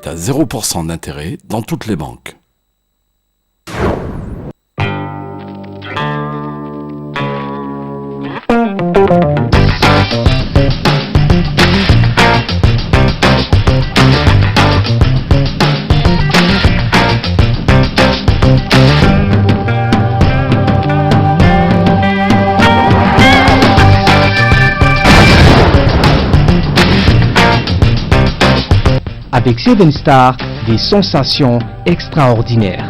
est à 0% d'intérêt dans toutes les banques. Avec Seven Star, des sensations extraordinaires.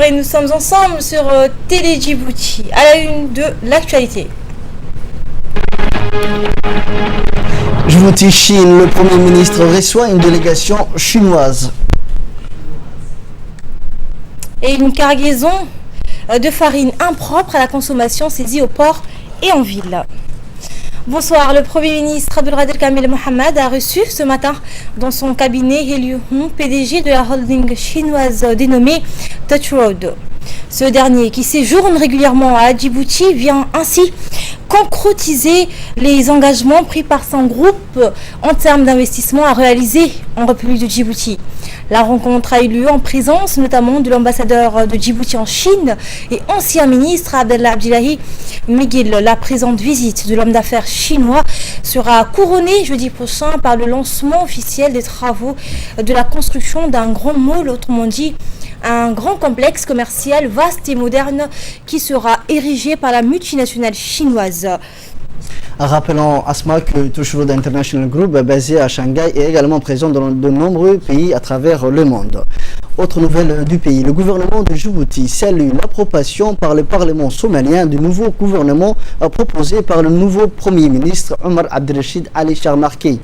Et nous sommes ensemble sur Télé Djibouti, à la une de l'actualité. Djibouti, Chine, le Premier ministre reçoit une délégation chinoise. Et une cargaison de farine impropre à la consommation saisie au port et en ville. Bonsoir, le Premier ministre Abdelkader Kamel Mohamed a reçu ce matin dans son cabinet He Liu-hong, PDG de la holding chinoise dénommée Touch Road. Ce dernier, qui séjourne régulièrement à Djibouti, vient ainsi concrétiser les engagements pris par son groupe en termes d'investissement à réaliser en République de Djibouti. La rencontre a eu lieu en présence notamment de l'ambassadeur de Djibouti en Chine et ancien ministre Abdallah Abdillahi Miguel. La présente visite de l'homme d'affaires chinois sera couronnée jeudi prochain par le lancement officiel des travaux de la construction d'un grand mall, autrement dit un grand complexe commercial vaste et moderne qui sera érigé par la multinationale chinoise. Rappelons, Asma, que Touch Road International Group, basé à Shanghai, est également présent dans de nombreux pays à travers le monde. Autre nouvelle du pays, le gouvernement de Djibouti salue l'approbation par le Parlement somalien du nouveau gouvernement proposé par le nouveau Premier ministre Omar Abdelrachid Ali Sharmarki.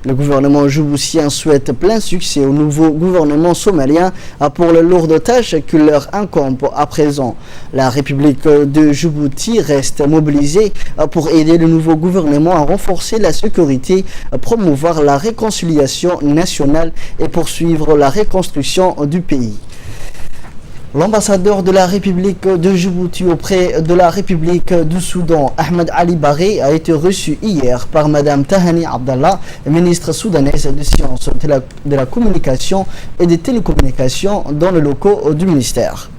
Le gouvernement djiboutien souhaite plein succès au nouveau gouvernement somalien pour les lourdes tâches qui leur incombent à présent. La République de Djibouti reste mobilisée pour aider le nouveau gouvernement à renforcer la sécurité, promouvoir la réconciliation nationale et poursuivre la reconstruction du pays. L'ambassadeur de la République de Djibouti auprès de la République du Soudan, Ahmed Ali Baré, a été reçu hier par Madame Tahani Abdallah, ministre soudanaise des sciences de la communication et des télécommunications dans les locaux du ministère.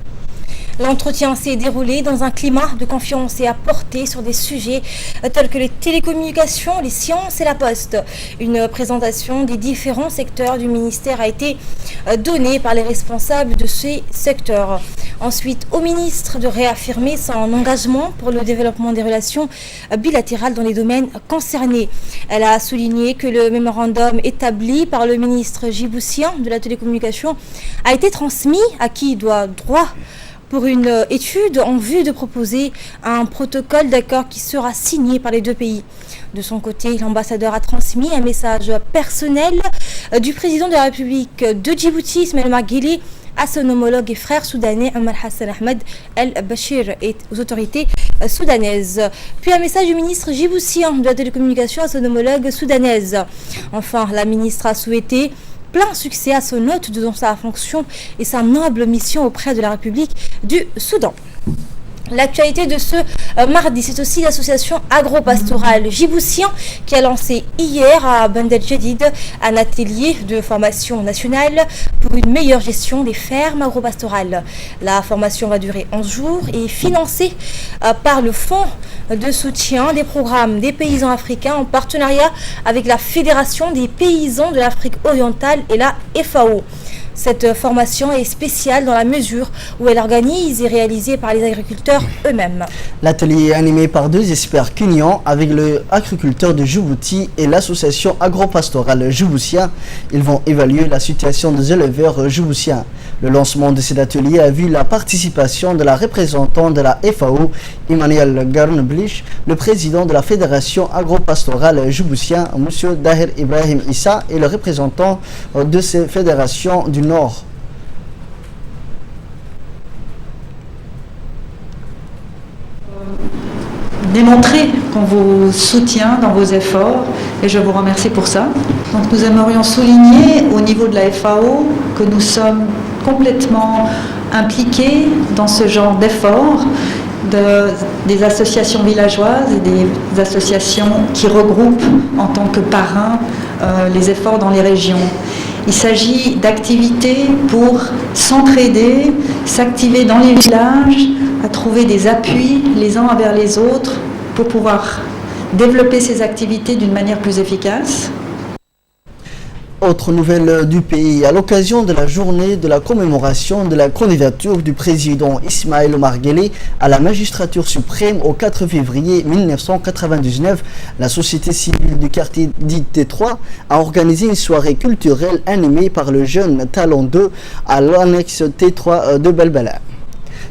L'entretien s'est déroulé dans un climat de confiance et a porté sur des sujets tels que les télécommunications, les sciences et la poste. Une présentation des différents secteurs du ministère a été donnée par les responsables de ces secteurs. Ensuite, au ministre de réaffirmer son engagement pour le développement des relations bilatérales dans les domaines concernés. Elle a souligné que le mémorandum établi par le ministre djiboutien de la télécommunication a été transmis à qui doit droit pour une étude en vue de proposer un protocole d'accord qui sera signé par les deux pays. De son côté, l'ambassadeur a transmis un message personnel du président de la République de Djibouti, Ismaël Margueli, à son homologue et frère soudanais Omar Hassan Ahmed El-Bashir et aux autorités soudanaises. Puis un message du ministre djiboutien de la télécommunication à son homologue soudanaise. Enfin, la ministre a souhaité plein succès à son hôte dans sa fonction et sa noble mission auprès de la République du Soudan. L'actualité de ce mardi, c'est aussi l'association agro-pastorale djiboutien qui a lancé hier à Band El Jadid un atelier de formation nationale pour une meilleure gestion des fermes agro-pastorales. La formation va durer 11 jours et est financée par le Fonds de soutien des programmes des paysans africains en partenariat avec la Fédération des paysans de l'Afrique orientale et la FAO. Cette formation est spéciale dans la mesure où elle organise et réalisée par les agriculteurs eux-mêmes. L'atelier est animé par deux experts kenyans avec le agriculteur de Djibouti et l'association agro-pastorale djiboutien. Ils vont évaluer la situation des éleveurs djiboutiens. Le lancement de cet atelier a vu la participation de la représentante de la FAO, Emmanuel Garnblich, le président de la Fédération agro-pastorale djiboutien, M. Dahir Ibrahim Issa, et le représentant de ces fédérations du Nord. Démontrer qu'on vous soutient dans vos efforts et je vous remercie pour ça. Donc nous aimerions souligner au niveau de la FAO que nous sommes complètement impliqués dans ce genre d'efforts des associations villageoises et des associations qui regroupent en tant que parrains les efforts dans les régions. Il s'agit d'activités pour s'entraider, s'activer dans les villages, à trouver des appuis les uns envers les autres pour pouvoir développer ces activités d'une manière plus efficace. Autre nouvelle du pays, à l'occasion de la journée de la commémoration de la candidature du président Ismaël Omar Guelleh à la magistrature suprême au 4 février 1999, la société civile du quartier dit T3 a organisé une soirée culturelle animée par le jeune Talent 2 à l'annexe T3 de Belbela.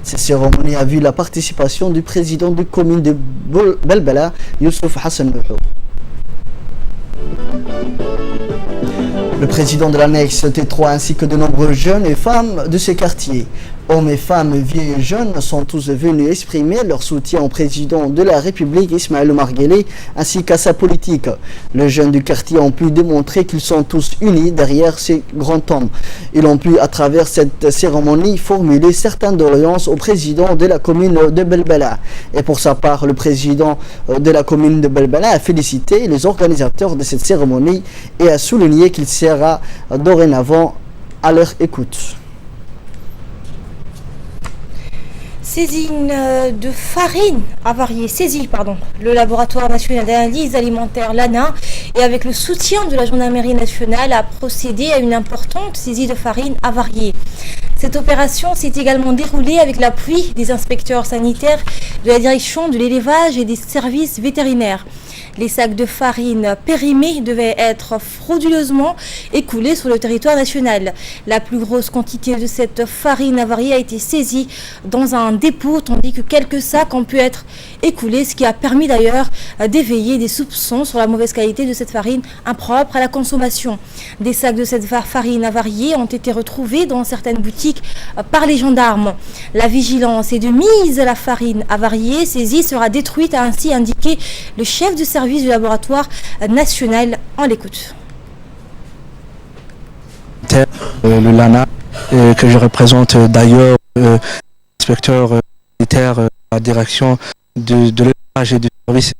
Cette cérémonie a vu la participation du président de commune de Belbela, Youssouf Hassan Bouhou. Le président de l'annexe T3 ainsi que de nombreux jeunes et femmes de ces quartiers, hommes et femmes, vieux et jeunes, sont tous venus exprimer leur soutien au président de la République, Ismaël Omar Guelleh, ainsi qu'à sa politique. Les jeunes du quartier ont pu démontrer qu'ils sont tous unis derrière ces grands hommes. Ils ont pu, à travers cette cérémonie, formuler certaines doléances au président de la commune de Belbela. Et pour sa part, le président de la commune de Belbela a félicité les organisateurs de cette cérémonie et a souligné qu'il sera dorénavant à leur écoute. Saisie de farine avariée, le laboratoire national d'analyse alimentaire, l'ANA, et avec le soutien de la gendarmerie nationale, a procédé à une importante saisie de farine avariée. Cette opération s'est également déroulée avec l'appui des inspecteurs sanitaires de la direction de l'élevage et des services vétérinaires. Les sacs de farine périmés devaient être frauduleusement écoulés sur le territoire national. La plus grosse quantité de cette farine avariée a été saisie dans un dépôt, tandis que quelques sacs ont pu être écoulés, ce qui a permis d'ailleurs d'éveiller des soupçons sur la mauvaise qualité de cette farine impropre à la consommation. Des sacs de cette farine avariée ont été retrouvés dans certaines boutiques par les gendarmes. La vigilance est de mise à la farine avariée saisie sera détruite, a ainsi indiqué le chef de service du laboratoire national. En l'écoute. Le LANA, que je représente d'ailleurs, inspecteur militaire à la direction de l'élevage et du service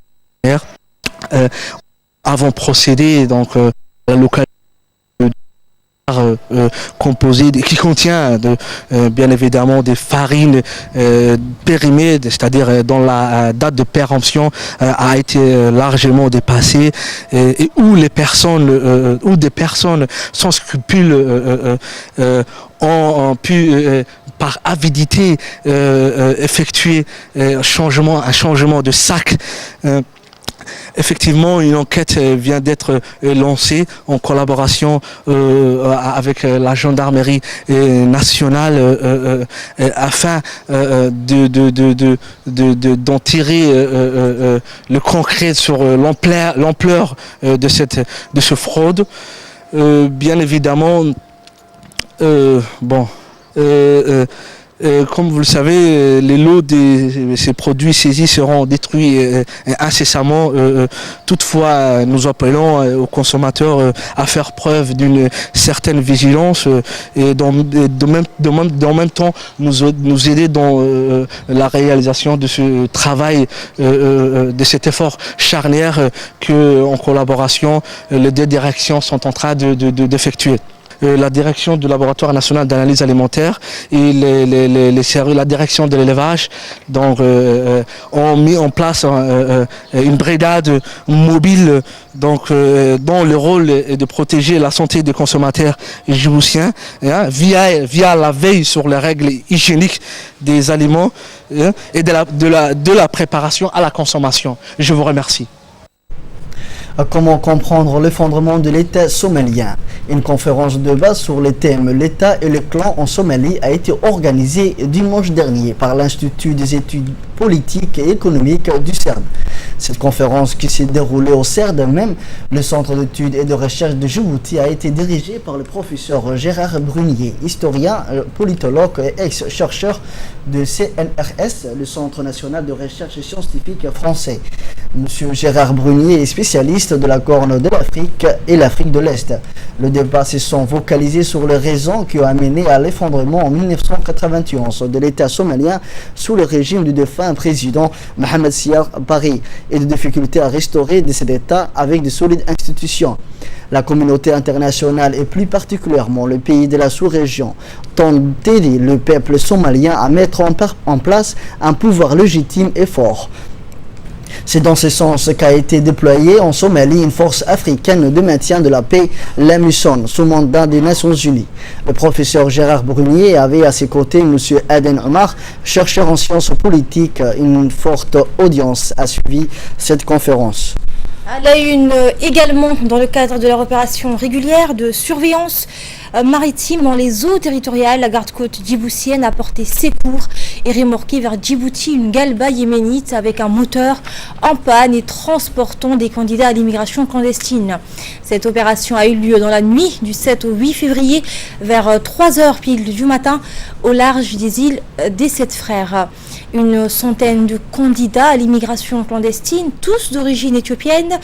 vétérinaire, avons procédé donc à la localité composé qui contient bien évidemment des farines périmées, c'est-à-dire dont la date de péremption a été largement dépassée et où les personnes où des personnes sans scrupules ont pu par avidité effectuer un changement de sac. Effectivement, une enquête vient d'être lancée en collaboration avec la gendarmerie nationale afin d'en tirer le concret sur l'ampleur de ce fraude. Bien évidemment, comme vous le savez, les lots de ces produits saisis seront détruits incessamment. Toutefois, nous appelons aux consommateurs à faire preuve d'une certaine vigilance et en même temps nous aider dans la réalisation de ce travail, de cet effort charnière que, en collaboration, les deux directions sont en train d'effectuer. la direction du laboratoire national d'analyse alimentaire et la direction de l'élevage ont mis en place une brigade mobile dont le rôle est de protéger la santé des consommateurs djiboutiens via la veille sur les règles hygiéniques des aliments et de la préparation à la consommation. Je vous remercie. Comment comprendre l'effondrement de l'État somalien? Une conférence de base sur le thème l'État et le clan en Somalie a été organisée dimanche dernier par l'Institut des études politiques et économiques du CERD. Cette conférence qui s'est déroulée au CERD même, le Centre d'études et de recherche de Djibouti, a été dirigée par le professeur Gérard Brunier, historien, politologue et ex-chercheur de CNRS, le Centre national de recherche scientifique français. Monsieur Gérard Brunier est spécialiste de la Corne de l'Afrique et l'Afrique de l'Est. Le débat s'est focalisé sur les raisons qui ont amené à l'effondrement en 1991 de l'État somalien sous le régime du défunt président Mohamed Siad Barre et des difficultés à restaurer cet État avec de solides institutions. La communauté internationale et plus particulièrement le pays de la sous-région tentent d'aider le peuple somalien à mettre en place un pouvoir légitime et fort. C'est dans ce sens qu'a été déployée en Somalie une force africaine de maintien de la paix, l'AMISON, sous mandat des Nations Unies. Le professeur Gérard Brunier avait à ses côtés M. Aden Omar, chercheur en sciences politiques. Une forte audience a suivi cette conférence. À la une également, dans le cadre de leur opération régulière de surveillance maritime dans les eaux territoriales, la garde-côte djiboutienne a porté secours et remorqué vers Djibouti une galba yéménite avec un moteur en panne et transportant des candidats à l'immigration clandestine. Cette opération a eu lieu dans la nuit du 7 au 8 février vers 3h pile du matin au large des îles des Sept Frères. Une centaine de candidats à l'immigration clandestine, tous d'origine éthiopienne,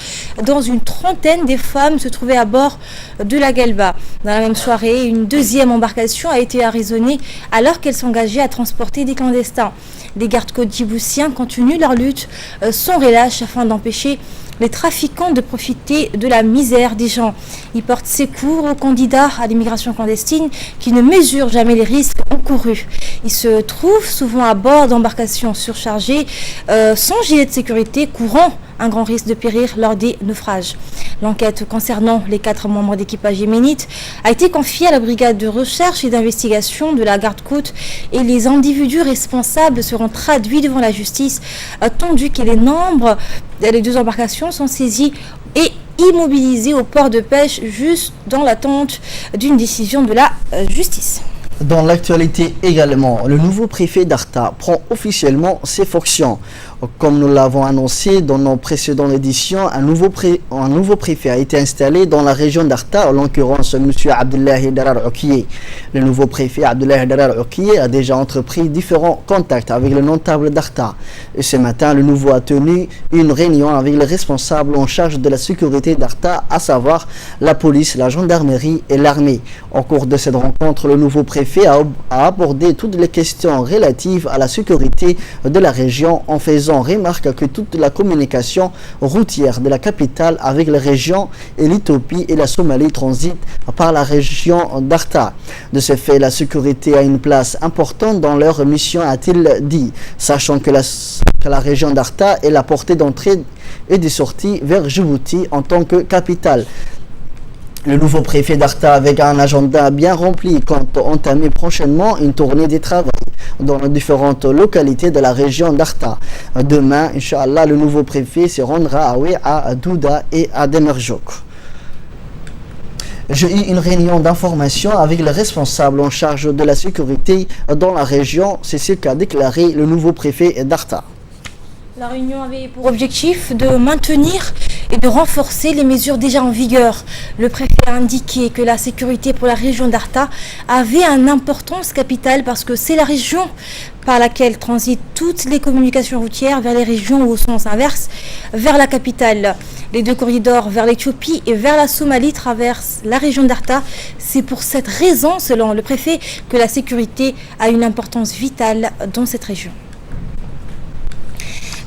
dont une trentaine des femmes se trouvaient à bord de la galba. Dans la même soirée, une deuxième embarcation a été arraisonnée alors qu'elle s'engageait à transporter des clandestins. Les gardes-côtes djiboutiens continuent leur lutte sans relâche afin d'empêcher les trafiquants de profiter de la misère des gens. Ils portent secours aux candidats à l'immigration clandestine qui ne mesurent jamais les risques encourus. Ils se trouvent souvent à bord d'embarcations surchargées, sans gilet de sécurité, courant un grand risque de périr lors des naufrages. L'enquête concernant les 4 membres d'équipage yéménite a été confiée à la brigade de recherche et d'investigation de la garde-côte et les individus responsables seront traduits devant la justice, tandis que les 2 embarcations sont saisies et immobilisées au port de pêche juste dans l'attente d'une décision de la justice. Dans l'actualité également, le nouveau préfet d'Arta prend officiellement ses fonctions. Comme nous l'avons annoncé dans nos précédentes éditions, un nouveau préfet a été installé dans la région d'Arta, en l'occurrence M. Abdullahi Darar Oukiye. Le nouveau préfet Abdullahi Darar Oukiye a déjà entrepris différents contacts avec le notable d'Arta. Et ce matin, le nouveau a tenu une réunion avec les responsables en charge de la sécurité d'Arta, à savoir la police, la gendarmerie et l'armée. Au cours de cette rencontre, le nouveau préfet a abordé toutes les questions relatives à la sécurité de la région en faisant remarque que toute la communication routière de la capitale avec les régions et l'Éthiopie et la Somalie transite par la région d'Arta. De ce fait, la sécurité a une place importante dans leur mission, a-t-il dit, sachant que la région d'Arta est la portée d'entrée et de sortie vers Djibouti en tant que capitale. Le nouveau préfet d'Arta, avec un agenda bien rempli, compte entamer prochainement une tournée des travaux dans les différentes localités de la région d'Arta. Demain, Inch'Allah, le nouveau préfet se rendra à Douda et à Demerjouk. J'ai eu une réunion d'information avec les responsables en charge de la sécurité dans la région. C'est ce qu'a déclaré le nouveau préfet d'Arta. La réunion avait pour objectif de maintenir et de renforcer les mesures déjà en vigueur. Le préfet a indiqué que la sécurité pour la région d'Arta avait une importance capitale parce que c'est la région par laquelle transitent toutes les communications routières vers les régions ou au sens inverse, vers la capitale. Les 2 corridors vers l'Éthiopie et vers la Somalie traversent la région d'Arta. C'est pour cette raison, selon le préfet, que la sécurité a une importance vitale dans cette région.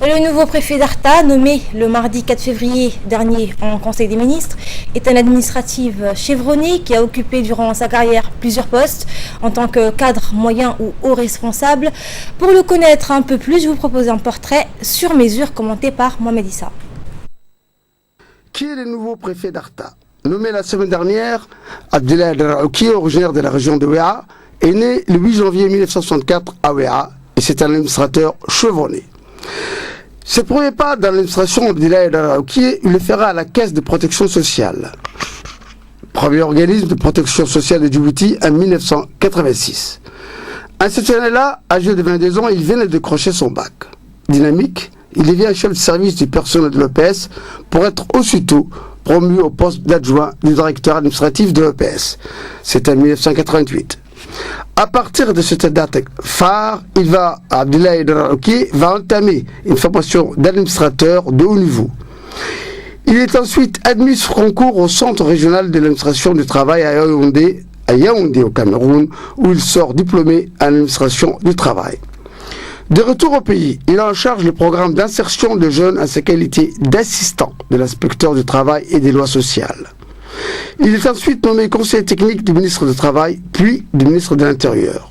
Le nouveau préfet d'Arta, nommé le mardi 4 février dernier en Conseil des ministres, est un administratif chevronné qui a occupé durant sa carrière plusieurs postes en tant que cadre moyen ou haut responsable. Pour le connaître un peu plus, je vous propose un portrait sur mesure commenté par Mohamed Issa. Qui est le nouveau préfet d'Arta? Nommé la semaine dernière, Abdoulaye Draoki, originaire de la région de Ouéa, est né le 8 janvier 1964 à Ouéa et c'est un administrateur chevronné. Ses premiers pas dans l'administration d'Abdoulaye Draoki, il le fera à la Caisse de protection sociale, premier organisme de protection sociale de Djibouti en 1986. À cette année-là, âgé de 22 ans, il vient de décrocher son bac. Dynamique, il devient chef de service du personnel de l'EPS pour être aussitôt promu au poste d'adjoint du directeur administratif de l'EPS. C'est en 1988. À partir de cette date phare, Abdoulaye Draoki va entamer une formation d'administrateur de haut niveau. Il est ensuite admis sur concours au Centre régional de l'administration du travail à Yaoundé au Cameroun, où il sort diplômé en administration du travail. De retour au pays, il a en charge le programme d'insertion de jeunes à sa qualité d'assistant de l'inspecteur du travail et des lois sociales. Il est ensuite nommé conseiller technique du ministre du Travail, puis du ministre de l'Intérieur.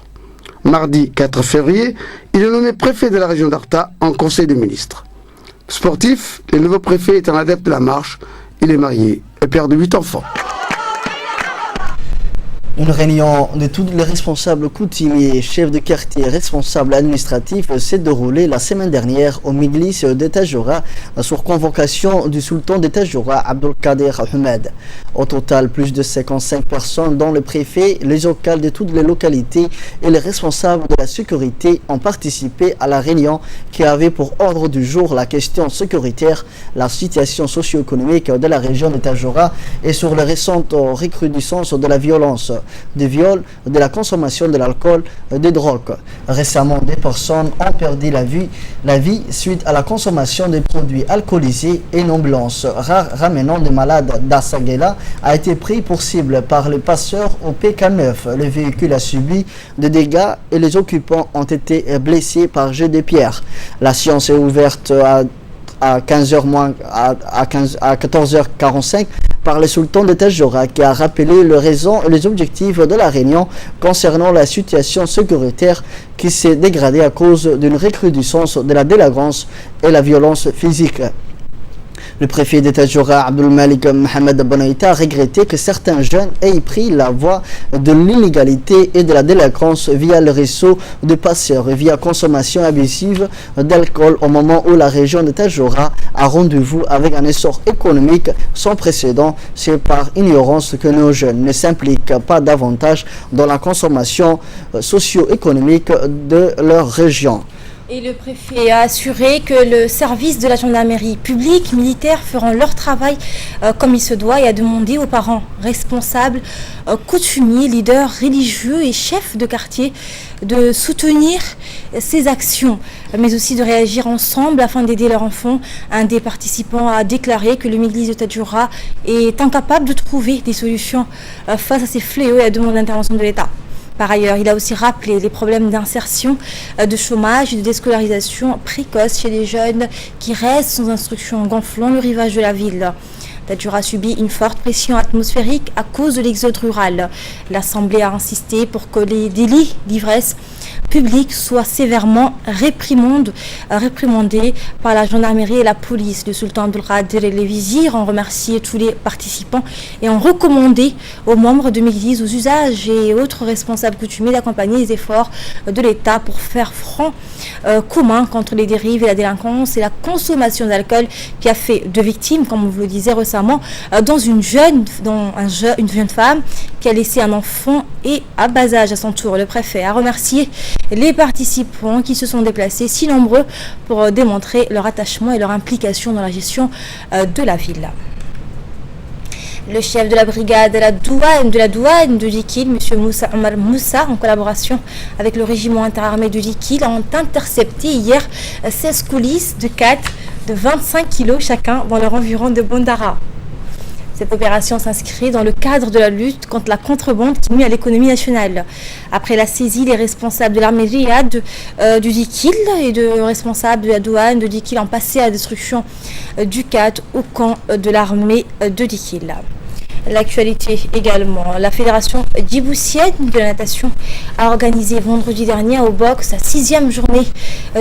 Mardi 4 février, il est nommé préfet de la région d'Arta en conseil des ministres. Sportif, le nouveau préfet est un adepte de la marche. Il est marié et père de 8 enfants. Une réunion de tous les responsables coutumiers, chefs de quartier, responsables administratifs s'est déroulée la semaine dernière au Miglis de Tadjoura sur convocation du sultan de Tadjoura, Abdelkader Ahmed. Au total, plus de 55 personnes, dont le préfet, les locales de toutes les localités et les responsables de la sécurité ont participé à la réunion qui avait pour ordre du jour la question sécuritaire, la situation socio-économique de la région de Tadjoura et sur les récentes recrudescences de la violence, des viols, de la consommation de l'alcool, des drogues. Récemment, des personnes ont perdu la vie suite à la consommation des produits alcoolisés et une ambulance ramenant des malades d'Assagela a été pris pour cible par les passeurs au PK9. Le véhicule a subi des dégâts et les occupants ont été blessés par jet de pierre. La séance est ouverte à 14h45 par le sultan de Tadjoura qui a rappelé les raisons et les objectifs de la réunion concernant la situation sécuritaire qui s'est dégradée à cause d'une recrudescence de la délinquance et la violence physique. Le préfet de Tadjoura, Abdelmalik Mohamed Bonaïta, a regretté que certains jeunes aient pris la voie de l'illégalité et de la délinquance via le réseau de passeurs et via consommation abusive d'alcool au moment où la région de Tadjoura a rendez-vous avec un essor économique sans précédent. C'est par ignorance que nos jeunes ne s'impliquent pas davantage dans la consommation socio-économique de leur région. Et le préfet a assuré que le service de la gendarmerie publique, militaire feront leur travail comme il se doit et a demandé aux parents responsables, coutumiers, leaders religieux et chefs de quartier de soutenir ces actions, mais aussi de réagir ensemble afin d'aider leurs enfants. Un des participants a déclaré que le Miglis de Tadjoura est incapable de trouver des solutions face à ces fléaux et à demande d'intervention de l'État. Par ailleurs, il a aussi rappelé les problèmes d'insertion, de chômage et de déscolarisation précoce chez les jeunes qui restent sans instruction, gonflant le rivage de la ville. Tadjoura subit une forte pression atmosphérique à cause de l'exode rural. L'Assemblée a insisté pour que les délits d'ivresse publique soient sévèrement réprimandés par la gendarmerie et la police. Le sultan Abdelkader et les vizirs ont remercié tous les participants et ont recommandé aux membres de Miglis, aux usages et autres responsables coutumiers d'accompagner les efforts de l'État pour faire front commun contre les dérives et la délinquance et la consommation d'alcool qui a fait 2 victimes, comme vous le disiez récemment, dont une jeune femme qui a laissé un enfant et à bas âge à son tour. Le préfet a remercié les participants qui se sont déplacés si nombreux pour démontrer leur attachement et leur implication dans la gestion de la ville. Le chef de la brigade de la douane de Likil, M. Moussa Omar Moussa, en collaboration avec le régiment interarmé de Likil, ont intercepté hier 16 coulisses de 4 de 25 kg chacun dans leur environ de Bondara. Cette opération s'inscrit dans le cadre de la lutte contre la contrebande qui nuit à l'économie nationale. Après la saisie, les responsables de l'armée Riyad du Dikil et de responsables de la douane de Dikil ont passé à la destruction du CAT au camp de l'armée de Dikil. L'actualité également. La Fédération djiboutienne de la natation a organisé vendredi dernier au box sa 6e journée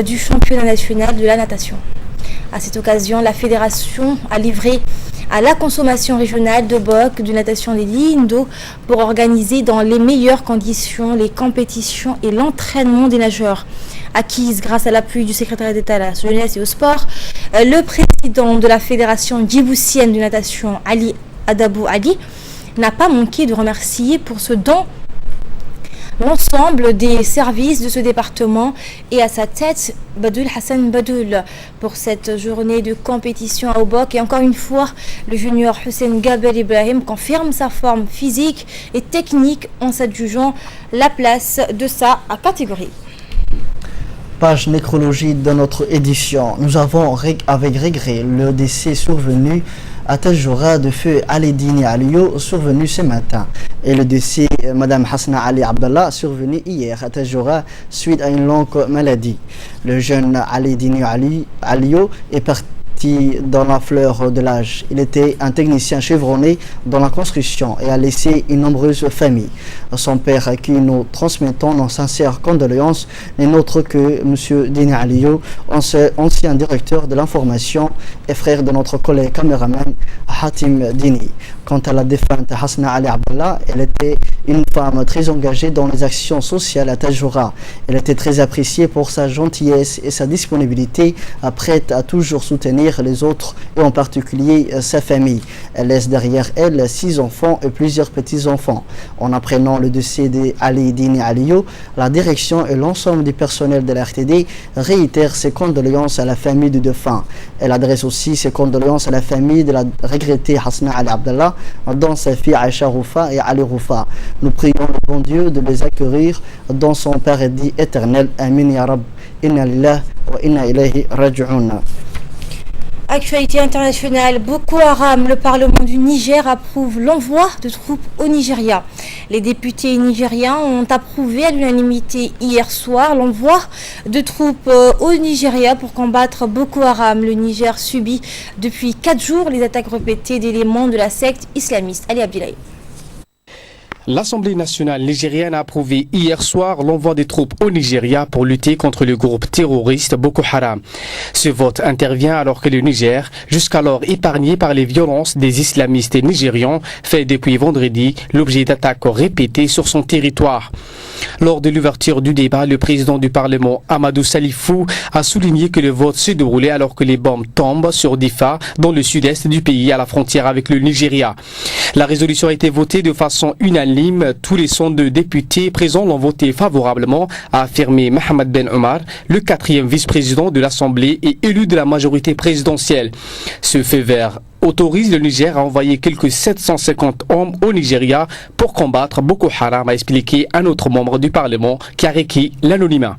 du championnat national de la natation. À cette occasion, la Fédération a livré à la consommation régionale de box de natation des Lindo pour organiser dans les meilleures conditions les compétitions et l'entraînement des nageurs. Acquise grâce à l'appui du secrétaire d'État à la jeunesse et au sport, le président de la Fédération djiboutienne de natation, Ali Adabou Ali, n'a pas manqué de remercier pour ce don l'ensemble des services de ce département et à sa tête Badoul Hassan Badoul pour cette journée de compétition à Obok. Et encore une fois, le junior Hussein Gabel Ibrahim confirme sa forme physique et technique en s'adjugeant la place de sa catégorie. Page nécrologie de notre édition. Nous avons avec regret le décès survenu à Tajoura de feu Aledini Aliyo survenu ce matin et le décès Madame Hasna Ali Abdallah survenu hier à Tajoura suite à une longue maladie. Le jeune Aledini Aliyo est parti dans la fleur de l'âge. Il était un technicien chevronné dans la construction et a laissé une nombreuse famille. Son père, à qui nous transmettons nos sincères condoléances, n'est autre que M. Dini Aliyo, ancien directeur de l'information et frère de notre collègue caméraman Hatim Dini. Quant à la défunte Hasna Ali Abdallah, elle était une femme très engagée dans les actions sociales à Tajoura. Elle était très appréciée pour sa gentillesse et sa disponibilité, prête à toujours soutenir les autres et en particulier sa famille. Elle laisse derrière elle 6 enfants et plusieurs petits-enfants. En apprenant le décès d'Ali Dini Aliyo, la direction et l'ensemble du personnel de la RTD réitèrent ses condoléances à la famille du défunt. Elle adresse aussi ses condoléances à la famille de la regrettée Hasna Ali Abdallah, dont sa fille Aïcha Roufa et Ali Roufa. Nous prions le bon Dieu de les accueillir dans son paradis éternel. Amin ya Rab. Inna lillahi wa inna ilayhi raji'un. Actualité internationale, Boko Haram, le Parlement du Niger approuve l'envoi de troupes au Nigeria. Les députés nigériens ont approuvé à l'unanimité hier soir l'envoi de troupes au Nigeria pour combattre Boko Haram. Le Niger subit depuis 4 jours les attaques répétées d'éléments de la secte islamiste. Ali Abdoulaye. L'Assemblée nationale nigérienne a approuvé hier soir l'envoi des troupes au Nigeria pour lutter contre le groupe terroriste Boko Haram. Ce vote intervient alors que le Niger, jusqu'alors épargné par les violences des islamistes nigérians, fait depuis vendredi l'objet d'attaques répétées sur son territoire. Lors de l'ouverture du débat, le président du Parlement, Amadou Salifou, a souligné que le vote se déroulait alors que les bombes tombent sur Difa, dans le sud-est du pays, à la frontière avec le Nigeria. La résolution a été votée de façon unanime. Tous les 102 députés présents l'ont voté favorablement, a affirmé Mohamed Ben Omar, le 4e vice-président de l'Assemblée et élu de la majorité présidentielle. Ce feu vert autorise le Niger à envoyer quelques 750 hommes au Nigeria pour combattre Boko Haram, a expliqué un autre membre du Parlement qui a requis l'anonymat.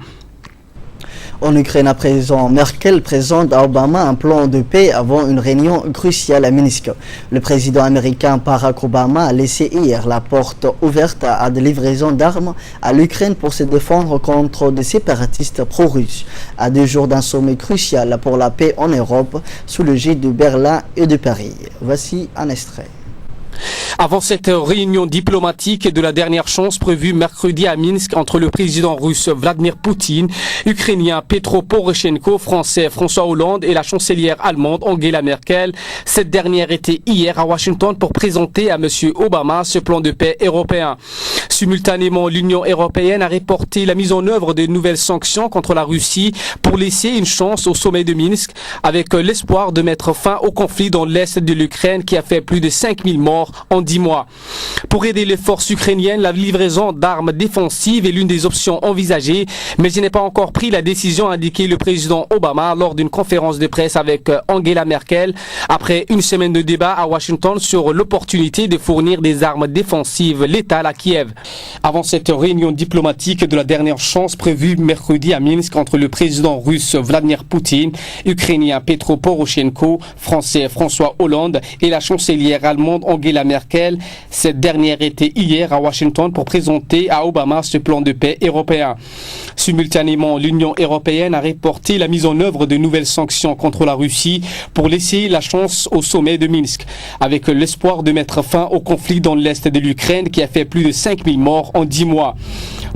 En Ukraine à présent, Merkel présente à Obama un plan de paix avant une réunion cruciale à Minsk. Le président américain Barack Obama a laissé hier la porte ouverte à des livraisons d'armes à l'Ukraine pour se défendre contre des séparatistes pro-russes. À 2 jours d'un sommet crucial pour la paix en Europe, sous l'égide de Berlin et de Paris. Voici un extrait. Avant cette réunion diplomatique de la dernière chance prévue mercredi à Minsk entre le président russe Vladimir Poutine, ukrainien Petro Poroshenko, français François Hollande et la chancelière allemande Angela Merkel, cette dernière était hier à Washington pour présenter à M. Obama ce plan de paix européen. Simultanément, l'Union européenne a reporté la mise en œuvre de nouvelles sanctions contre la Russie pour laisser une chance au sommet de Minsk, avec l'espoir de mettre fin au conflit dans l'est de l'Ukraine qui a fait plus de 5000 morts en en 10 mois. Pour aider les forces ukrainiennes, la livraison d'armes défensives est l'une des options envisagées, mais il n'est pas encore pris la décision, a indiqué le président Obama lors d'une conférence de presse avec Angela Merkel, après une semaine de débat à Washington sur l'opportunité de fournir des armes défensives létales à Kiev. Avant cette réunion diplomatique de la dernière chance prévue mercredi à Minsk entre le président russe Vladimir Poutine, ukrainien Petro Poroshenko, français François Hollande et la chancelière allemande Angela Merkel, cette dernière était hier à Washington pour présenter à Obama ce plan de paix européen. Simultanément, l'Union européenne a reporté la mise en œuvre de nouvelles sanctions contre la Russie pour laisser la chance au sommet de Minsk, avec l'espoir de mettre fin au conflit dans l'est de l'Ukraine qui a fait plus de 5000 morts en 10 mois.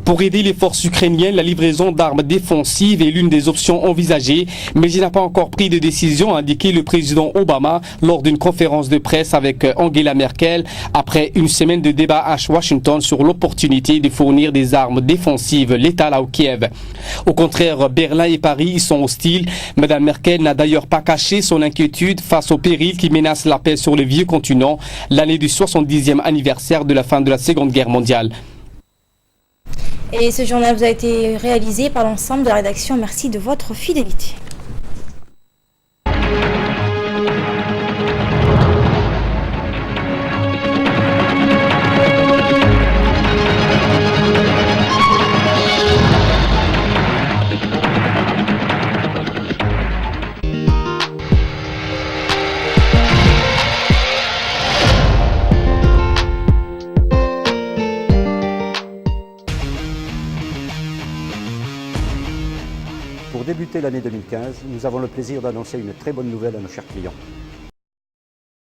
Pour aider les forces ukrainiennes, la livraison d'armes défensives est l'une des options envisagées, mais il n'a pas encore pris de décision, a indiqué le président Obama lors d'une conférence de presse avec Angela Merkel, après une semaine de débat à Washington sur l'opportunité de fournir des armes défensives létales à Kiev. Au contraire, Berlin et Paris y sont hostiles. Madame Merkel n'a d'ailleurs pas caché son inquiétude face au péril qui menace la paix sur le vieux continent, l'année du 70e anniversaire de la fin de la Seconde Guerre mondiale. Et ce journal vous a été réalisé par l'ensemble de la rédaction. Merci de votre fidélité. Pour débuter l'année 2015, nous avons le plaisir d'annoncer une très bonne nouvelle à nos chers clients.